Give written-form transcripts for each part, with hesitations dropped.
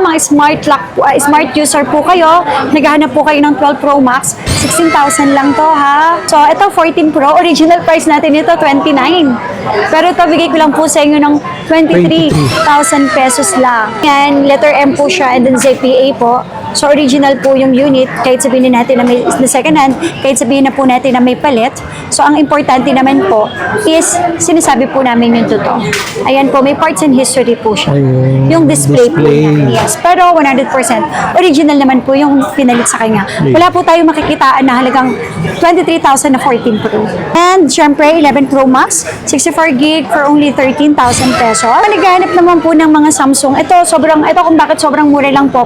mga smart lock, smart user po kayo, naghahanap po kayo ng 12 Pro Max, 16,000 lang to ha. So, ito 14 Pro, original price natin ito 29. Pero ito, bigay ko lang po sa inyo ng 23,000 pesos lang. Yan, letter M po siya and then ZPA po. So, original po yung unit, kahit sabihin natin na may second hand, kahit sabihin na po natin na may palit. So, ang importante naman po is sinasabi po namin yung totoo. Ayan po, may parts and history po siya. Ayun, Yung display po niya. Yes, pero 100% original naman po yung pinalit sa kanya. Wala po tayong makikitaan na halagang 23,000 na 14 Pro. And syempre, 11 Pro Max, 64 gig for only 13,000 pesos. Naghahanap naman po ng mga Samsung. Ito kung bakit sobrang mura lang po.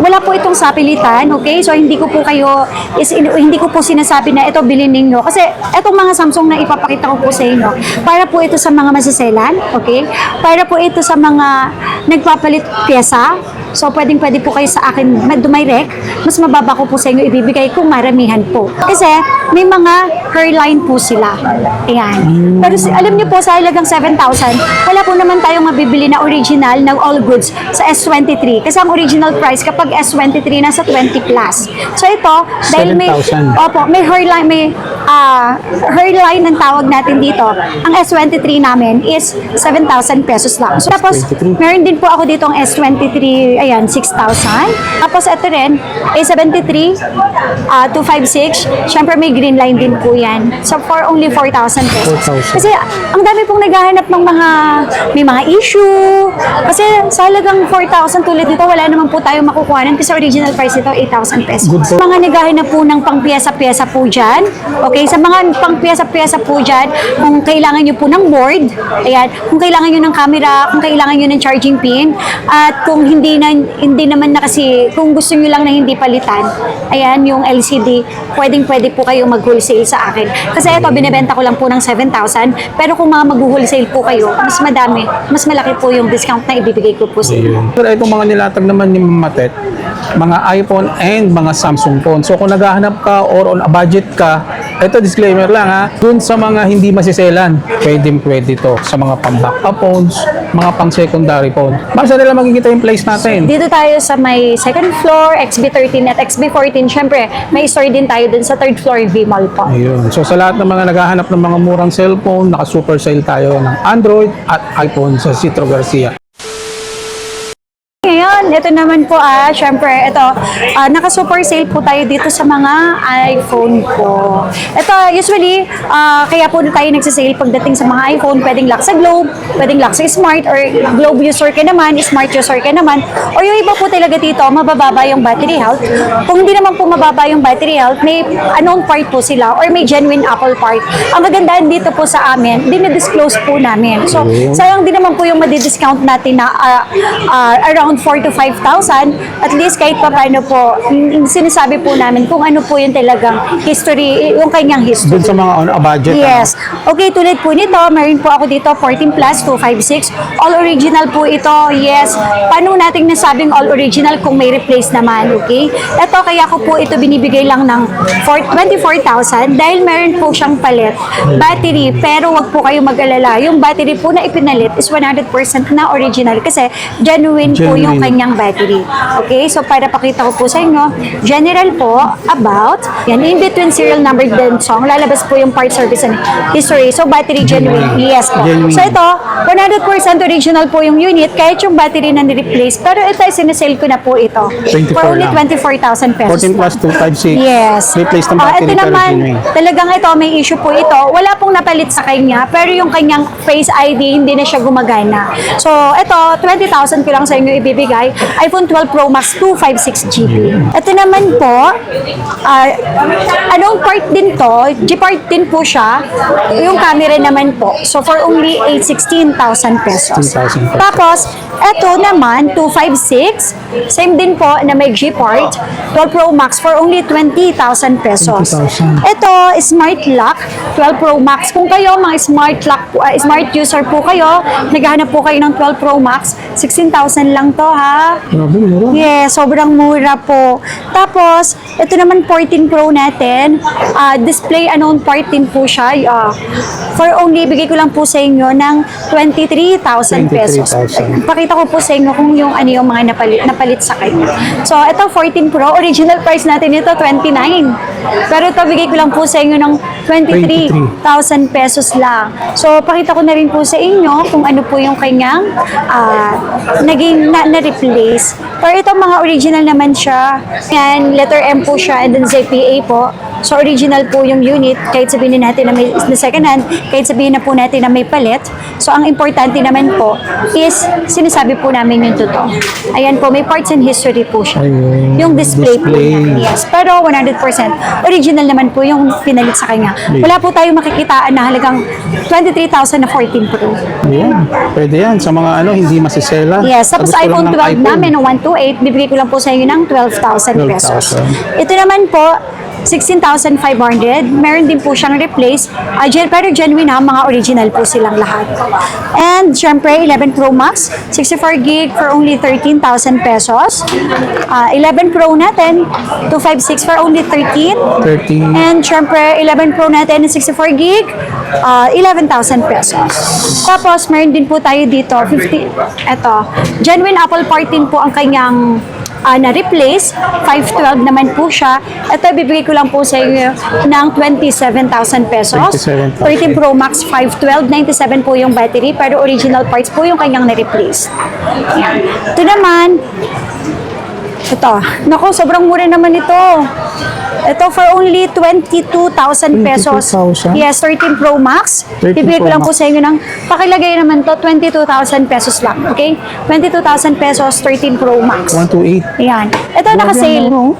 Wala po itong sapilitan, okay? So, hindi ko po sinasabi na ito bilhin ninyo. Kasi, itong mga Samsung na ipapakita ko po sa inyo, para po ito sa mga masiselan, okay? Para po ito sa mga nagpapalit pyesa. So, pwede po kayo sa akin dumirect. Mas mababa ko po sa inyo ibibigay kung maramihan po. Kasi, may mga hairline po sila. Ayan. Pero alam niyo po, sa halagang 7,000, wala po naman tayong mabibili na original ng all goods sa S23. Kasi ang original price kapag S23 nasa 20 plus. So ito, dahil may 7,000. may hairline ang tawag natin dito. Ang S23 namin is 7,000 pesos lang. So, tapos, meron din po ako dito ang S23, ayan, 6,000. Tapos ito rin, A73, 256. Syempre may green line din po yan. So, for only 4,000 pesos. 4,000. Kasi, ang dami pong naghahanap ng may mga issue. Kasi, sa halagang 4,000 tulad dito, wala naman po tayo makukuhanan kasi original price ito, 8,000 pesos. Good po. Mga naghahanap po ng pang pyesa-pyesa po dyan. Okay, sa mga pang pyesa-pyesa po dyan, kung kailangan nyo po ng board, ayan, kung kailangan nyo ng camera, kung kailangan nyo ng charging pin, at kung hindi naman na kasi, kung gusto nyo lang na hindi palitan, ayan, yung LCD, pwede po kayo mag-wholesale sa akin. Kasi ito, binibenta ko lang po ng 7,000, pero kung mga mag-wholesale po kayo, mas madami, mas malaki po yung discount na ibibigay ko po sa inyo. Pero itong mga nilatag naman ni Matet, mga iPhone and mga Samsung phone. So kung naghahanap ka or on a budget ka, ito disclaimer lang ha, dun sa mga hindi masiselan, pwede to sa mga pang-backup phones, mga pang-secondary phone. Basta nila makikita yung place natin. Dito tayo sa may second floor, XB13 at XB14. Syempre, may store din tayo dun sa third floor V-Mall po. Ayun. So sa lahat ng mga naghahanap ng mga murang cellphone, naka-super sale tayo ng Android at iPhone sa Citro Garcia. Ngayon, ito naman po syempre, ito, naka-super sale po tayo dito sa mga iPhone po. Ito, usually, kaya po tayo nagsasale pagdating sa mga iPhone, pwedeng lock sa Globe, pwedeng lock sa Smart, or Globe user ka naman, Smart user ka naman, or yung iba po talaga dito, mabababa yung battery health. Kung hindi naman po mababa yung battery health, may unknown part po sila, or may genuine Apple part. Ang magandaan dito po sa amin, dinidisclose po namin. So, sayang din naman po yung madidiscount natin na around 4,000 to 5,000, at least kahit pa paano po, sinasabi po namin kung ano po yung talagang history, yung kanyang history. Dun sa mga on a budget. Yes. Okay, tulad po nito, meron po ako dito 14 plus, 256. All original po ito, yes. Paano natin nasabing all original kung may replace naman, okay? Ito, kaya ko po ito binibigay lang ng 24,000 dahil meron po siyang palit. Battery, pero wag po kayo mag-alala. Yung battery po na ipinalit is 100% na original kasi genuine po yung kanyang battery. Okay, so para pakita ko po sa inyo, general po, about, yan, in between serial number din song, lalabas po yung part service and history. So battery genuine, yes po. So ito, 100% original po yung unit, kahit yung battery na ni-replace, pero ito, sinesale ko na po ito. 24 For only lang. 24,000 pesos. 14 plus 256. Yes. Replace ng battery ito pero naman, genuine. talagang ito, may issue po ito. Wala pong napalit sa kanya, pero yung kanyang Face ID, hindi na siya gumagana. So, ito, 20,000 ko lang sa inyo ibibigay. iPhone 12 Pro Max 256GB. Ito naman po, anong part din to? G-part din po siya. Yung camera naman po. So, for only 16,000 pesos. 16,000 pesos. Tapos, ito naman, 256. Same din po na may G-part. 12 Pro Max for only 20,000 pesos. 20,000. Ito, Smart Lock, 12 Pro Max. Kung kayo, mga Smart Lock, Smart user po kayo, naghahanap po kayo ng 12 Pro Max, 16,000 lang to ha. Grabe, mura. Yes, sobrang mura po. Tapos, Ito naman 14 Pro natin. Display unknown part din po siya. For only, bigay ko lang po sa inyo ng 23,000 pesos. 23,000. Pakita ko po sa inyo kung yung ano yung mga napalit sa kanya. So, ito 14 Pro. Original price natin ito 29. Pero ito, bigay ko lang po sa inyo ng 23,000 pesos lang. So, pakita ko na rin po sa inyo kung ano po yung kanyang naging na-replace. Pero ito mga original naman siya. Yan, letter M po siya and then ZPA po. So, original po yung unit. Kahit sabihin natin na may na second hand, kahit sabihin na po natin na may palit. So, ang importante naman po is sinasabi po namin yung totoo. Ayan po, may parts and history po siya. Ayun, Yung display po display. niya. Yes, pero 100% original naman po yung pinalit sa kanya. Wala po tayong makikitaan na halagang 23,000 na 14 Pro. Ayan, pwede yan sa mga hindi masisela. Yes, tapos Gusto iPhone lang ng 12 namin ng 128, bibigay ko lang po sa inyo ng 12,000 pesos. 12,000. Ito naman po, 16,500. Meron din po siyang replace. Pero genuine ha, mga original po silang lahat. And syempre, 11 Pro Max, 64 gig for only 13,000 pesos. 11 Pro natin, 256 for only 13. 13. And syempre, 11 Pro natin, 64 gig, 11,000 pesos. Tapos, meron din po tayo dito, 50, eto, genuine Apple part din po ang kanyang na-replace. 512 naman po siya. Ito, bibigay ko lang po sa inyo ng 27,000 pesos. 27,000. 13 Pro Max 512, 97 po yung battery, pero original parts po yung kanyang na-replace. Yan. Ito naman, ito. Naku, sobrang mura naman ito. Ito for only 22,000 pesos. 22,000? Yes, 13 Pro Max. 13 Bibigay ko Pro lang po Max. sa inyo ng, pakilagay naman to 22,000 pesos lang. Okay? 22,000 pesos, 13 Pro Max. 128. Ayan. Ito naka-sale. ano?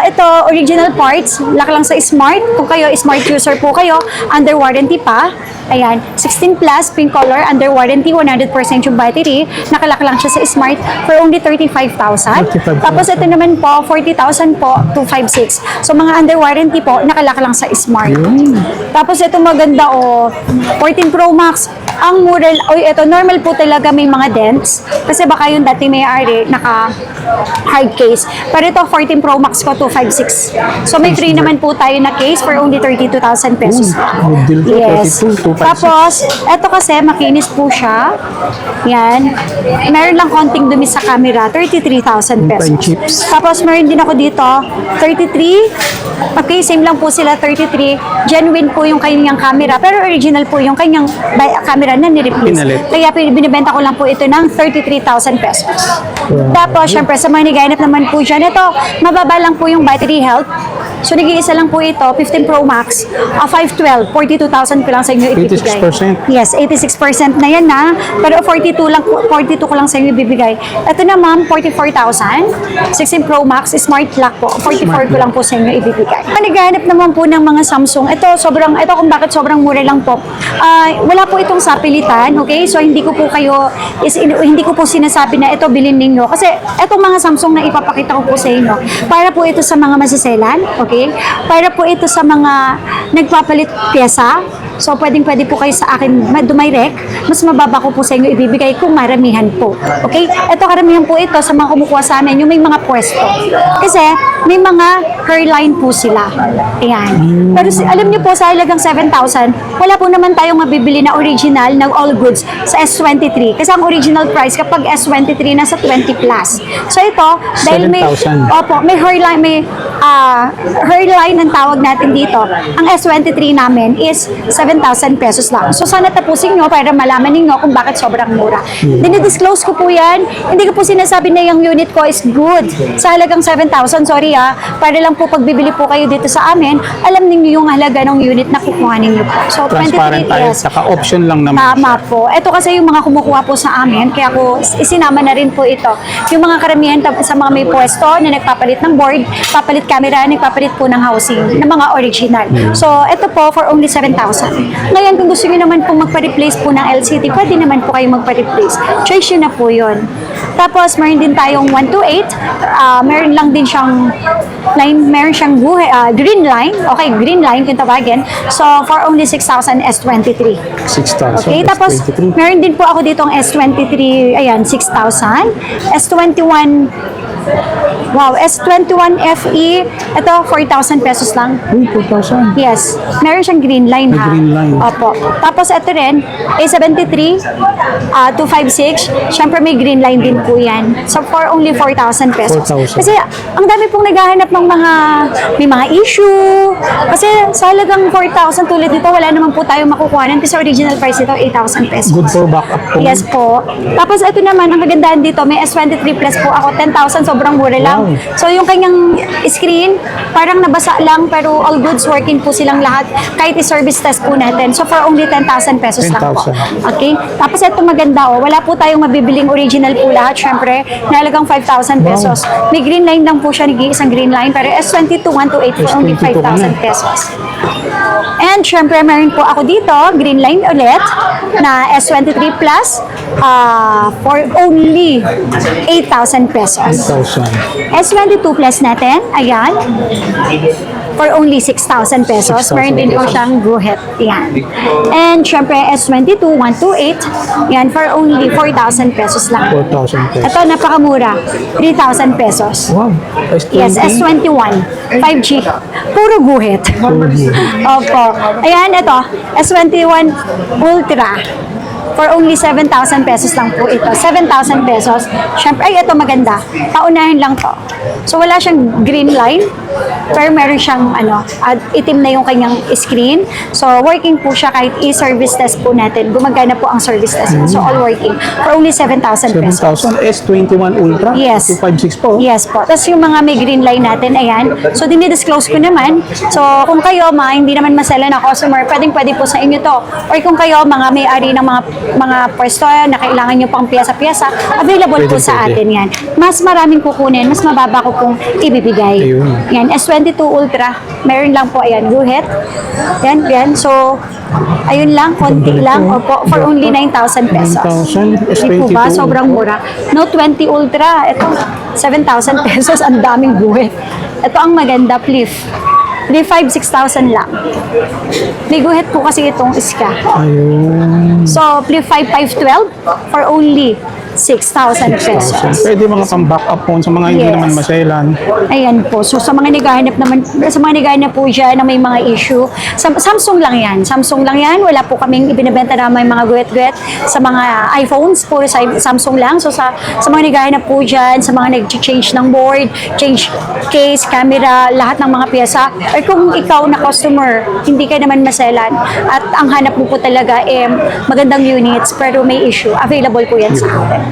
Ito, original parts. Laki lang sa Smart. Kung kayo, Smart user po kayo, under warranty pa. Ayan. 16 plus, pink color, under warranty, 100% yung battery. Nakalak lang siya sa Smart for only 35,000. 35,000. Tapos ito naman po, 40,000 po, 256. So, mga under warranty po, nakalak lang sa Smart. Tapos ito maganda, 14 Pro Max. Ang mura, ito, normal po talaga may mga dents. Kasi baka yung dati may-ari, naka hard case. Pero ito, 14 Pro Max ko, 256. So, may free naman po tayo na case for only 32,000 pesos. Good deal to, Yes. 32, 256. Tapos, ito kasi, makinis po siya. Yan. Meron lang konting dumi sa camera, 33,000 pesos. Time chips. Tapos, meron din ako dito, 33. Okay, same lang po sila, 33. Genuine po yung kanyang camera, pero original po yung kanyang camera na ni-replace. Pinalit. Kaya binibenta ko lang po ito ng 33,000 pesos. Tapos, syempre, sa mga naghahanap naman po dyan, ito, mababa lang po yung battery health. So, nag-iisa lang po ito, 15 Pro Max, 512, 42,000 ko lang sa inyo ibibigay. 86%. Yes, 86% na yan na. Pero 42 ko lang sa inyo ibibigay. Ito naman, 44,000. 16 Pro Max, Smart Lock po. 44 ko lang po sa inyo ibibigay. Naghahanap naman po ng mga Samsung. Ito kung bakit sobrang mura lang po. Wala po itong sapilitan, okay? So, hindi ko po sinasabi na ito bilhin ninyo. Kasi, itong mga Samsung na ipapakita ko po sa inyo, para po ito sa mga masiselan, okay? Para po ito sa mga nagpapalit pyesa. So, pwede po kayo sa akin dumirect. Mas mababa ko po sa inyo ibibigay kung maramihan po. Okay? Ito, karamihan po ito sa mga kumukuha sa amin, yung may mga pwesto. Kasi, may mga hairline po sila. Ayan. Pero alam niyo po, sa halagang 7,000, wala po naman tayong mabibili na original ng all goods sa S23. Kasi ang original price kapag S23 nasa 20 plus. So, ito, dahil may 7,000. Opo, may hairline ang tawag natin dito. Ang S23 namin is 7,000 pesos lang. So, sana tapusin nyo para malaman ninyo kung bakit sobrang mura. Dinidisclose ko po yan. Hindi ko po sinasabi na yung unit ko is good. Sa halagang 7,000, sorry para lang po pagbibili po kayo dito sa amin, alam ninyo yung halaga ng unit na kukuha ninyo po. So, Transparent 23 tayo. yes. Saka option lang naman. Tama po. Ito kasi yung mga kumukuha po sa amin, kaya ko isinama na rin po ito. Yung mga karamihan sa mga may pwesto na nagpapalit ng board, papalit camera, nagpapalit po ng housing, ng mga original. So, ito po for only 7,000. Ngayon, kung gusto niyo naman po magpa-replace po ng LCD, pwede naman po kayo magpa-replace. Choice yun na po yun. Tapos, meron din tayong 128. Meron lang din siyang meron siyang green line. Okay, green line kung tawagin. So, for only 6,000 S23. 6,000. Okay, tapos meron din po ako ditong S23, ayan, 6,000. S21 Wow, S21 FE, ito 4,000 pesos lang. Uy, 4,000. Yes, meron siyang green line May ha. green line. Opo. Tapos ito rin, A73, 256. Siyempre may green line din po yan. So for only 4,000 pesos. 4,000. Kasi ang dami pong naghahanap ng may mga issue. Kasi sa halagang 4,000 tulad dito, wala naman po tayong makukuha. Kasi original price nito, 8,000 pesos. Good for backup po. Yes po. Tapos ito naman, ang kagandahan dito, may S23 Plus po ako, 10,000, sobrang mura lang. Wow. So yung kanyang screen, parang nabasa lang, pero all goods working po silang lahat, kahit i-service test po natin. So for only 10,000 pesos lang po. 10,000. Okay? Tapos ito maganda wala po tayong mabibiling original po lahat, syempre, nalagang 5,000 pesos. May green line lang po siya, isang green line, pero S22, 128 for only 5,000 pesos. And syempre, meron po ako dito, green line ulit, na S23 Plus, for only 8,000 pesos. 8,000. S22 Plus natin, ayan, for only 6,000 pesos. 6,000 Meron din po pesos. siyang guhit. Yan. And syempre, S22, 128, yan, for only 4,000 pesos lang. 4,000 pesos. Ito, napakamura. 3,000 pesos. Wow. S20. Yes, S21, 5G. Puro guhit. Opo. Ayan, ito, S21 Ultra. For only 7,000 pesos lang po ito. 7,000 pesos. Siyempre, ay, ito maganda. Paunahin lang to. So, wala siyang green line. Pero meron siyang, itim na yung kanyang screen. So, working po siya kahit i-service test po natin. Gumagana po ang service test. So, all working. For only 7,000 pesos. 7,000 S21 Ultra. Yes. 256 po. Yes po. Tapos yung mga may green line natin, ayan. So, dinidisclose ko naman. So, kung kayo, hindi naman masela na customer, pwede po sa inyo to. Or kung kayo, mga may-ari ng mga pwesto na kailangan nyo pang piyasa-piyasa, available po sa Pwede. atin yan. Mas maraming kukunin, mas mababa ko pong ibibigay. Ayun. Yan, S22 Ultra. Meron lang po, ayan, guhit. Yan. So, ayun lang, konti lang. Opo, for only 9,000 pesos. 9,000 Hindi po ba? S22 Sobrang mura. Note 20 Ultra, ito, 7,000 pesos. Ang daming guhit. Ito ang maganda, Flip. 6,000 lang. May guhit po kasi itong iska. Ayun. So, Flip 5512 for only 6,000 pesos. Pwede mga pang-backup phone sa mga hindi Yes. naman maselan. Ayan po. So, sa mga naghahanap po dyan na may mga issue, Samsung lang yan. Samsung lang yan. Wala po kaming ibinibenta na may mga guhit-guhit sa mga iPhones. Puro Samsung lang. So, sa mga naghahanap po dyan, sa mga nag-change ng board, change case, camera, lahat ng mga piyesa, or kung ikaw na customer, hindi ka naman maselan, at ang hanap mo po talaga magandang units, pero may issue, available po yan sa atin.